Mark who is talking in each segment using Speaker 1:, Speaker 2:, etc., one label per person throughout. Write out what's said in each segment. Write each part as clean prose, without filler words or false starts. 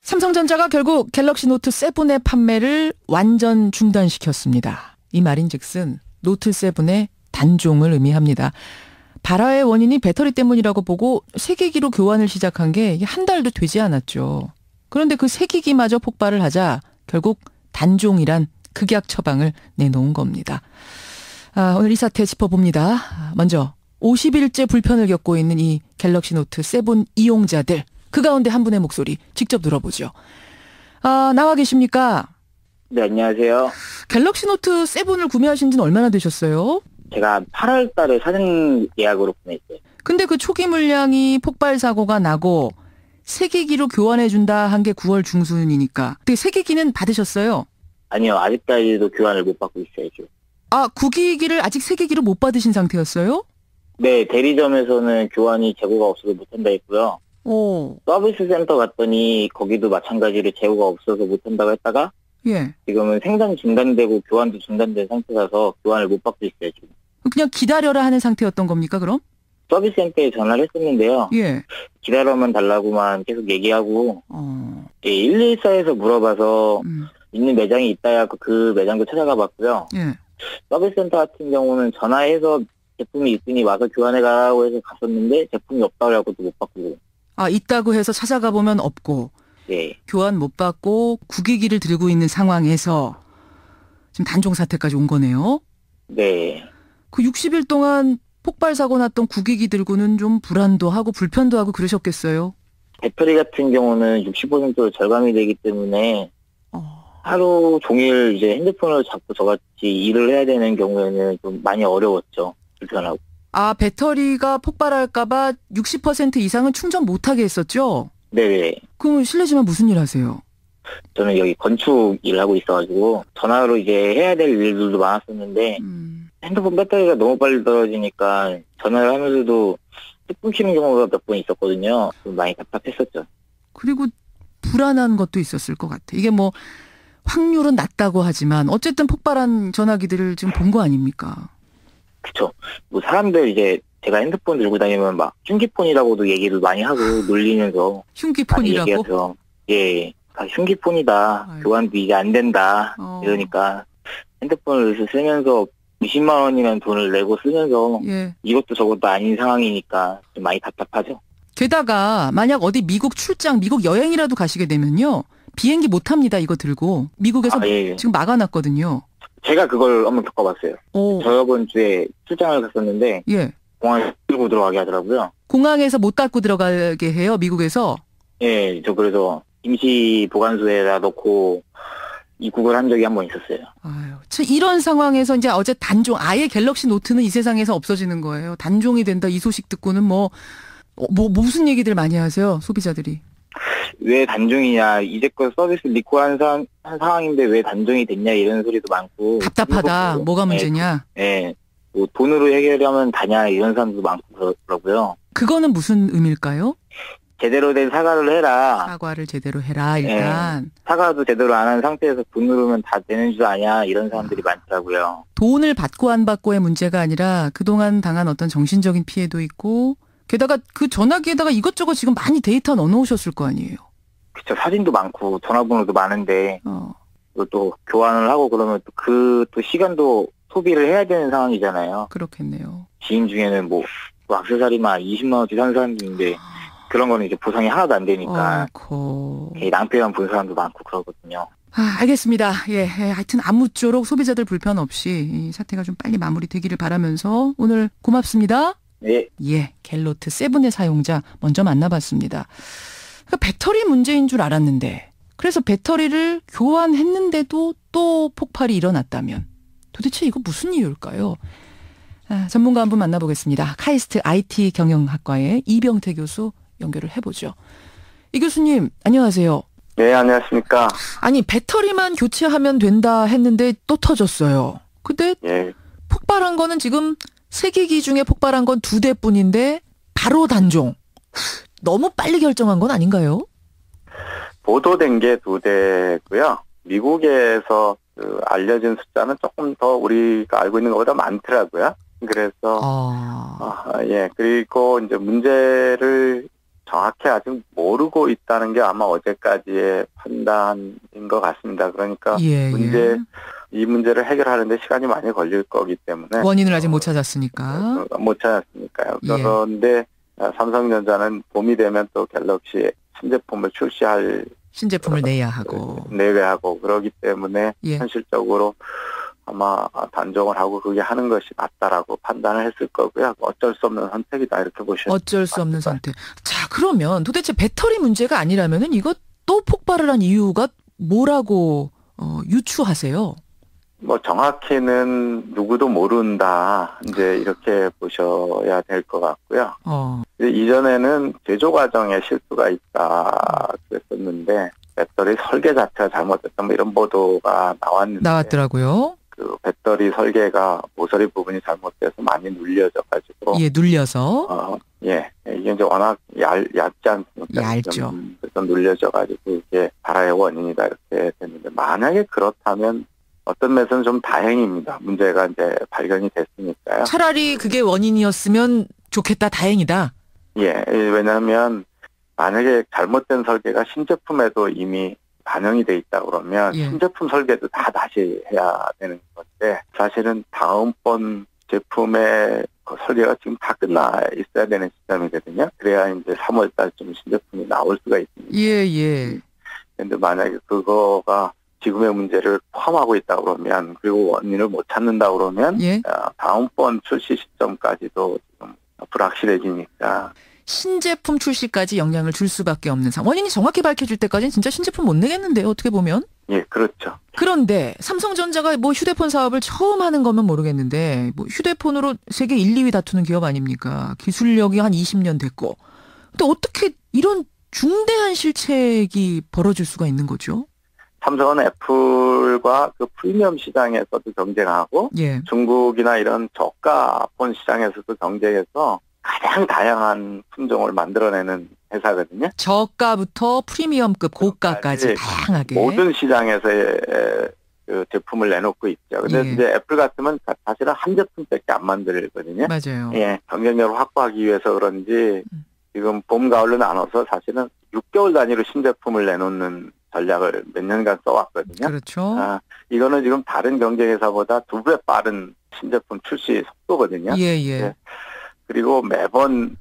Speaker 1: 삼성전자가 결국 갤럭시 노트 7의 판매를 완전 중단시켰습니다. 이 말인즉슨 노트 7의 단종을 의미합니다. 발화의 원인이 배터리 때문이라고 보고 새기기로 교환을 시작한 게 한 달도 되지 않았죠. 그런데 그 새기기마저 폭발을 하자 결국 단종이란 극약 처방을 내놓은 겁니다. 오늘 이 사태 짚어봅니다. 먼저 50일째 불편을 겪고 있는 이 갤럭시 노트 7 이용자들, 그 가운데 한 분의 목소리 직접 들어보죠. 나와 계십니까?
Speaker 2: 네, 안녕하세요.
Speaker 1: 갤럭시 노트 7을 구매하신 지는 얼마나 되셨어요?
Speaker 2: 제가 8월 달에 사전 예약으로 구매했어요.
Speaker 1: 근데 그 초기 물량이 폭발 사고가 나고 새기기로 교환해준다 한 게 9월 중순이니까. 근데 새기기는 받으셨어요?
Speaker 2: 아니요, 아직까지도 교환을 못 받고 있어야죠.
Speaker 1: 구기기를 아직 새기기로 못 받으신 상태였어요?
Speaker 2: 네, 대리점에서는 교환이 재고가 없어서 못한다 했고요. 서비스 센터 갔더니 거기도 마찬가지로 재고가 없어서 못한다고 했다가 지금은 생산 중단되고 교환도 중단된 상태라서 교환을 못 받고 있어요, 지금.
Speaker 1: 그냥 기다려라 하는 상태였던 겁니까, 그럼?
Speaker 2: 서비스 센터에 전화를 했었는데요. 기다려만 달라고만 계속 얘기하고 114에서 물어봐서 있는 매장이 있다야 하고 그 매장도 찾아가 봤고요. 서비스 센터 같은 경우는 전화해서 제품이 있으니 와서 교환해가라고 해서 갔었는데 제품이 없다고 해서도 못 받고.
Speaker 1: 있다고 해서 찾아가 보면 없고.
Speaker 2: 네.
Speaker 1: 교환 못 받고 구기기를 들고 있는 상황에서 지금 단종 사태까지 온 거네요.
Speaker 2: 네.
Speaker 1: 그 60일 동안 폭발 사고 났던 구기기 들고는 좀 불안도 하고 불편도 하고 그러셨겠어요?
Speaker 2: 배터리 같은 경우는 60%로 절감이 되기 때문에 하루 종일 이제 핸드폰을 잡고 저같이 일을 해야 되는 경우에는 좀 많이 어려웠죠. 불편하고.
Speaker 1: 배터리가 폭발할까봐 60% 이상은 충전 못하게 했었죠?
Speaker 2: 네네.
Speaker 1: 그럼 실례지만 무슨 일 하세요?
Speaker 2: 저는 여기 건축 일을 하고 있어가지고 전화로 이제 해야 될 일들도 많았었는데 핸드폰 배터리가 너무 빨리 떨어지니까 전화를 하면서도 뚝 끊기는 경우가 몇 번 있었거든요. 좀 많이 답답했었죠.
Speaker 1: 그리고 불안한 것도 있었을 것 같아. 이게 뭐 확률은 낮다고 하지만 어쨌든 폭발한 전화기들을 지금 본 거 아닙니까?
Speaker 2: 그쵸. 뭐 사람들 이제 제가 핸드폰 들고 다니면 막 흉기폰이라고도 얘기를 많이 하고 놀리면서
Speaker 1: 흉기폰이라고?
Speaker 2: 많이 얘기하죠. 예, 흉기폰이다.
Speaker 1: 아이고.
Speaker 2: 교환도 이제 안 된다. 이러니까 핸드폰을 쓰면서 20만 원이라는 돈을 내고 쓰면서 이것도 저것도 아닌 상황이니까 좀 많이 답답하죠.
Speaker 1: 게다가 만약 어디 미국 출장, 미국 여행이라도 가시게 되면요. 비행기 못 탑니다. 이거 들고. 미국에서 지금 막아놨거든요.
Speaker 2: 제가 그걸 한번 겪어봤어요. 저번 주에 출장을 갔었는데 공항에 들고 들어가게 하더라고요.
Speaker 1: 공항에서 못 닫고 들어가게 해요? 미국에서?
Speaker 2: 예, 저 그래서 임시 보관소에다 넣고 입국을 한 적이 한 번 있었어요.
Speaker 1: 이런 상황에서 이제 어제 단종, 아예 갤럭시 노트는 이 세상에서 없어지는 거예요. 단종이 된다 이 소식 듣고는 무슨 얘기들 많이 하세요, 소비자들이?
Speaker 2: 왜 단종이냐, 이제껏 서비스 리콜한 상황인데 왜 단종이 됐냐 이런 소리도 많고.
Speaker 1: 답답하다, 뭐가 문제냐?
Speaker 2: 뭐 돈으로 해결하면 다냐 이런 사람도 많고 그러더라고요.
Speaker 1: 그거는 무슨 의미일까요?
Speaker 2: 제대로 된 사과를 해라.
Speaker 1: 사과를 제대로 해라, 일단.
Speaker 2: 사과도 제대로 안 한 상태에서 돈으로면 다 되는 줄 아냐, 이런 사람들이 많더라고요.
Speaker 1: 돈을 받고 안 받고의 문제가 아니라 그동안 당한 어떤 정신적인 피해도 있고, 게다가 그 전화기에다가 이것저것 지금 많이 데이터 넣어놓으셨을 거 아니에요?
Speaker 2: 그쵸, 사진도 많고, 전화번호도 많은데, 또 교환을 하고 그러면 또 시간도 소비를 해야 되는 상황이잖아요.
Speaker 1: 그렇겠네요.
Speaker 2: 지인 중에는 뭐 액세서리만 20만 원짜리 사는 사람도 있는데, 그런 거는 이제 보상이 하나도 안 되니까 낭패만 본 사람도 많고 그러거든요.
Speaker 1: 알겠습니다. 하여튼 아무쪼록 소비자들 불편 없이 이 사태가 좀 빨리 마무리되기를 바라면서 오늘 고맙습니다.
Speaker 2: 네.
Speaker 1: 갤노트 7의 사용자 먼저 만나봤습니다. 그러니까 배터리 문제인 줄 알았는데, 그래서 배터리를 교환했는데도 또 폭발이 일어났다면 도대체 이거 무슨 이유일까요? 전문가 한 분 만나보겠습니다. 카이스트 IT 경영학과의 이병태 교수 연결을 해보죠. 이 교수님, 안녕하세요.
Speaker 3: 네, 안녕하십니까.
Speaker 1: 아니, 배터리만 교체하면 된다 했는데 또 터졌어요. 근데 폭발한 거는 지금 세 기기 중에 폭발한 건 2대뿐인데 바로 단종. 너무 빨리 결정한 건 아닌가요?
Speaker 3: 보도된 게 2대고요. 미국에서 알려진 숫자는 조금 더 우리가 알고 있는 것보다 많더라고요. 그래서 그리고 이제 문제를 정확히 아직 모르고 있다는 게 아마 어제까지의 판단인 것 같습니다. 그러니까 이 문제를 해결하는데 시간이 많이 걸릴 거기 때문에
Speaker 1: 원인을 아직 못 찾았으니까.
Speaker 3: 못 찾았으니까요. 그런데 삼성전자는 봄이 되면 또 갤럭시 신제품을 출시할
Speaker 1: 신제품을 내야 하고
Speaker 3: 그러기 때문에 현실적으로 아마 단종을 하고 그게 하는 것이 맞다라고 판단을 했을 거고요. 어쩔 수 없는 선택이다 이렇게 보시면
Speaker 1: 어쩔 수 없는 선택. 자, 그러면 도대체 배터리 문제가 아니라면은 이거 또 폭발을 한 이유가 뭐라고 유추하세요?
Speaker 3: 뭐 정확히는 누구도 모른다. 이제 이렇게 보셔야 될 것 같고요. 이전에는 제조 과정에 실수가 있다 그랬었는데 배터리 설계 자체가 잘못됐다 뭐 이런 보도가
Speaker 1: 나왔더라고요.
Speaker 3: 그 배터리 설계가 모서리 부분이 잘못돼서 많이 눌려져가지고.
Speaker 1: 눌려서.
Speaker 3: 이게 이제 워낙 얇지 않습니까?
Speaker 1: 얇죠.
Speaker 3: 그래서 눌려져가지고 이게 발화의 원인이다 이렇게 됐는데 만약에 그렇다면 어떤 면에서는 좀 다행입니다. 문제가 이제 발견이 됐으니까요.
Speaker 1: 차라리 그게 원인이었으면 좋겠다, 다행이다.
Speaker 3: 왜냐하면 만약에 잘못된 설계가 신제품에도 이미 반영이 돼 있다 그러면 신제품 설계도 다 다시 해야 되는 건데 사실은 다음번 제품의 그 설계가 지금 다 끝나 있어야 되는 시점이거든요. 그래야 이제 3월 달쯤 신제품이 나올 수가 있습니다. 그런데 만약에 그거가 지금의 문제를 포함하고 있다 그러면 그리고 원인을 못 찾는다 그러면 다음번 출시 시점까지도 지금 불확실해지니까
Speaker 1: 신제품 출시까지 영향을 줄 수밖에 없는 상황. 원인이 정확히 밝혀질 때까지는 진짜 신제품 못 내겠는데요. 어떻게 보면.
Speaker 3: 그렇죠.
Speaker 1: 그런데 삼성전자가 뭐 휴대폰 사업을 처음 하는 거면 모르겠는데 뭐 휴대폰으로 세계 1, 2위 다투는 기업 아닙니까? 기술력이 한 20년 됐고. 근데 어떻게 이런 중대한 실책이 벌어질 수가 있는 거죠?
Speaker 3: 삼성은 애플과 그 프리미엄 시장에서도 경쟁하고 중국이나 이런 저가 폰 시장에서도 경쟁해서 가장 다양한 품종을 만들어내는 회사거든요.
Speaker 1: 저가부터 프리미엄급 고가까지 다양하게.
Speaker 3: 모든 시장에서의 그 제품을 내놓고 있죠. 근데 이제 애플 같으면 사실은 한 제품밖에 안 만들거든요.
Speaker 1: 맞아요.
Speaker 3: 경쟁력을 확보하기 위해서 그런지 지금 봄, 가을로 나눠서 사실은 6개월 단위로 신제품을 내놓는 전략을 몇 년간 써왔거든요.
Speaker 1: 그렇죠.
Speaker 3: 이거는 지금 다른 경쟁회사보다 2배 빠른 신제품 출시 속도거든요. 그리고 매번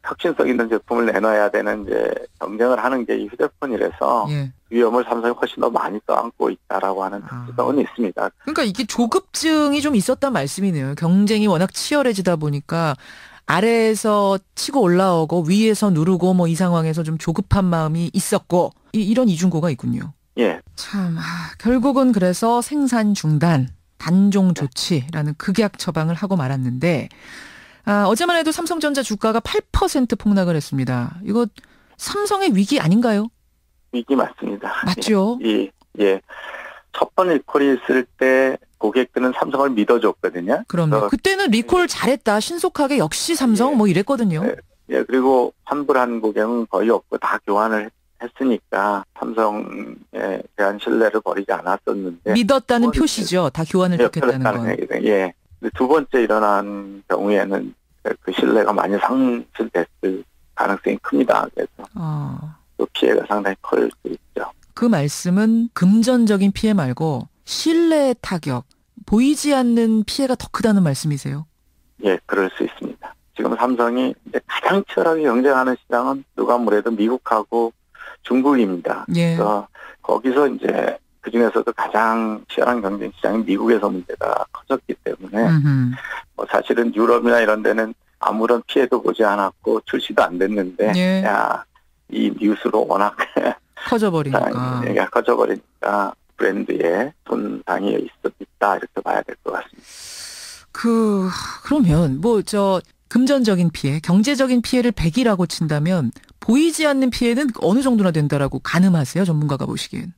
Speaker 3: 혁신성 있는 제품을 내놔야 되는 이제 경쟁을 하는 게 이 휴대폰이라서 위험을 삼성이 훨씬 더 많이 떠안고 있다라고 하는 특성은 있습니다.
Speaker 1: 그러니까 이게 조급증이 좀 있었단 말씀이네요. 경쟁이 워낙 치열해지다 보니까 아래에서 치고 올라오고 위에서 누르고 뭐 이 상황에서 좀 조급한 마음이 있었고 이런 이중고가 있군요. 참 결국은 그래서 생산 중단, 단종 조치라는 극약 처방을 하고 말았는데 어제만 해도 삼성전자 주가가 8% 폭락을 했습니다. 이거 삼성의 위기 아닌가요?
Speaker 3: 위기 맞습니다.
Speaker 1: 맞죠?
Speaker 3: 첫 번 리콜이 있을 때 고객들은 삼성을 믿어줬거든요.
Speaker 1: 그럼요. 그때는 리콜 잘했다. 신속하게 역시 삼성 뭐 이랬거든요.
Speaker 3: 그리고 환불한 고객은 거의 없고 다 교환을 했으니까 삼성에 대한 신뢰를 버리지 않았었는데.
Speaker 1: 믿었다는 표시죠. 다 교환을 했다는 건.
Speaker 3: 두 번째 일어난 경우에는 그 신뢰가 많이 상실됐을 가능성이 큽니다. 그래서 그 피해가 상당히 클 수 있죠.
Speaker 1: 그 말씀은 금전적인 피해 말고 신뢰 타격, 보이지 않는 피해가 더 크다는 말씀이세요?
Speaker 3: 그럴 수 있습니다. 지금 삼성이 이제 가장 치열하게 경쟁하는 시장은 누가 뭐래도 미국하고 중국입니다. 그래서 거기서 이제 그중에서도 가장 치열한 경쟁 시장이 미국에서 문제가 커졌기 때문에 뭐 사실은 유럽이나 이런 데는 아무런 피해도 보지 않았고 출시도 안 됐는데 이 뉴스로 워낙 커져버리니까 브랜드에 손상이 있다 이렇게 봐야 될 것 같습니다.
Speaker 1: 그러면 금전적인 피해, 경제적인 피해를 100이라고 친다면 보이지 않는 피해는 어느 정도나 된다라고 가늠하세요? 전문가가 보시기엔.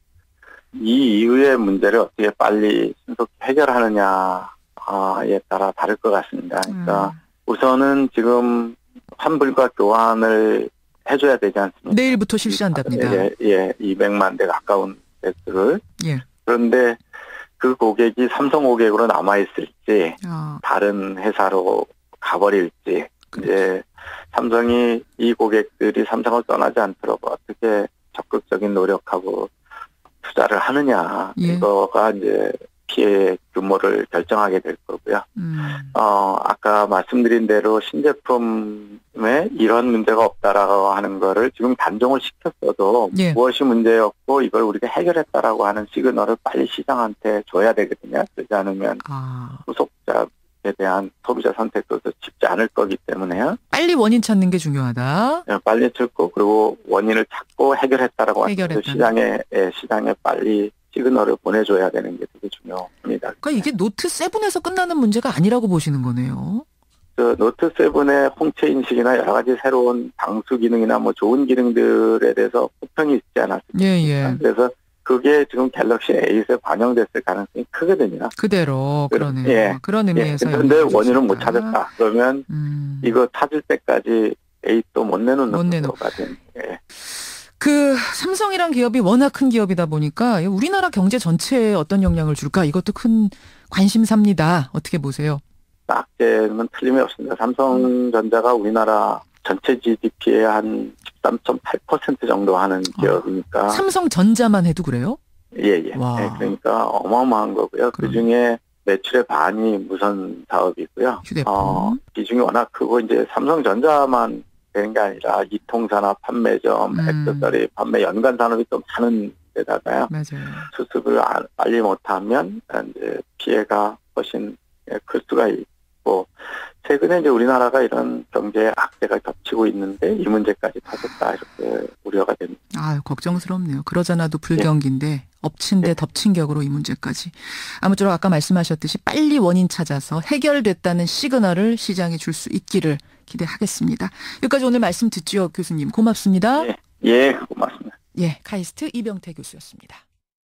Speaker 3: 이 이후의 문제를 어떻게 빨리 신속히 해결하느냐에 따라 다를 것 같습니다. 그러니까 우선은 지금 환불과 교환을 해줘야 되지 않습니까?
Speaker 1: 내일부터 실시한답니다.
Speaker 3: 200만 대 가까운 세트를. 그런데 그 고객이 삼성 고객으로 남아있을지 다른 회사로 가버릴지 이제 삼성이 이 고객들이 삼성을 떠나지 않도록 어떻게 적극적인 노력하고 투자를 하느냐.
Speaker 1: 예.
Speaker 3: 이거가 이제 피해 규모를 결정하게 될 거고요. 아까 말씀드린 대로 신제품에 이런 문제가 없다라고 하는 거를 지금 단종을 시켰어도
Speaker 1: 예.
Speaker 3: 무엇이 문제였고 이걸 우리가 해결했다라고 하는 시그널을 빨리 시장한테 줘야 되거든요. 그렇지 않으면 후속작에 대한 소비자 선택도 쉽지 않을 거기 때문에요.
Speaker 1: 빨리 원인 찾는 게 중요하다.
Speaker 3: 네, 빨리 찾고 그리고 원인을 찾고 해결했다라고 하는 시장에 빨리 시그널을 보내줘야 되는 게 되게 중요합니다.
Speaker 1: 그러니까 이게 노트 7에서 끝나는 문제가 아니라고 보시는 거네요.
Speaker 3: 그 노트 7의 홍채 인식이나 여러 가지 새로운 방수 기능이나 뭐 좋은 기능들에 대해서 호평이 있지 않았습니까?
Speaker 1: 예.
Speaker 3: 그래서 그게 지금 갤럭시 A8에 반영됐을 가능성이 크거든요.
Speaker 1: 그대로 그러네요.
Speaker 3: 예.
Speaker 1: 그런 의미에서.
Speaker 3: 그런데 원인을 못 찾았다. 그러면 이거 찾을 때까지 A8도 못 내놓는 거가 되는. 예.
Speaker 1: 그 삼성이란 기업이 워낙 큰 기업이다 보니까 우리나라 경제 전체에 어떤 영향을 줄까 이것도 큰 관심사입니다. 어떻게 보세요?
Speaker 3: 악재는 틀림이 없습니다. 삼성전자가 우리나라 전체 GDP의 한 13.8% 정도 하는 기업이니까.
Speaker 1: 삼성전자만 해도 그래요?
Speaker 3: 예. 네, 그러니까 어마어마한 거고요. 그중에 매출의 반이 무선 사업이고요.
Speaker 1: 휴대폰.
Speaker 3: 비중이 워낙 크고 이제 삼성전자만 되는 게 아니라 이통사나 판매점, 액세서리 판매 연관 산업이 좀 많은 데다가요.
Speaker 1: 맞아요.
Speaker 3: 수습을 빨리 못하면 이제 피해가 훨씬 클 수가 있고 최근에 이제 우리나라가 이런 경제 악재가 겹치고 있는데 이 문제까지 터졌다 이렇게 우려가 됩니다.
Speaker 1: 걱정스럽네요. 그러잖아도 불경기인데 엎친 데 덮친 격으로 이 문제까지. 아무쪼록 아까 말씀하셨듯이 빨리 원인 찾아서 해결됐다는 시그널을 시장에 줄 수 있기를 기대하겠습니다. 여기까지 오늘 말씀 듣죠, 교수님. 고맙습니다.
Speaker 3: 예, 고맙습니다.
Speaker 1: 카이스트 이병태 교수였습니다.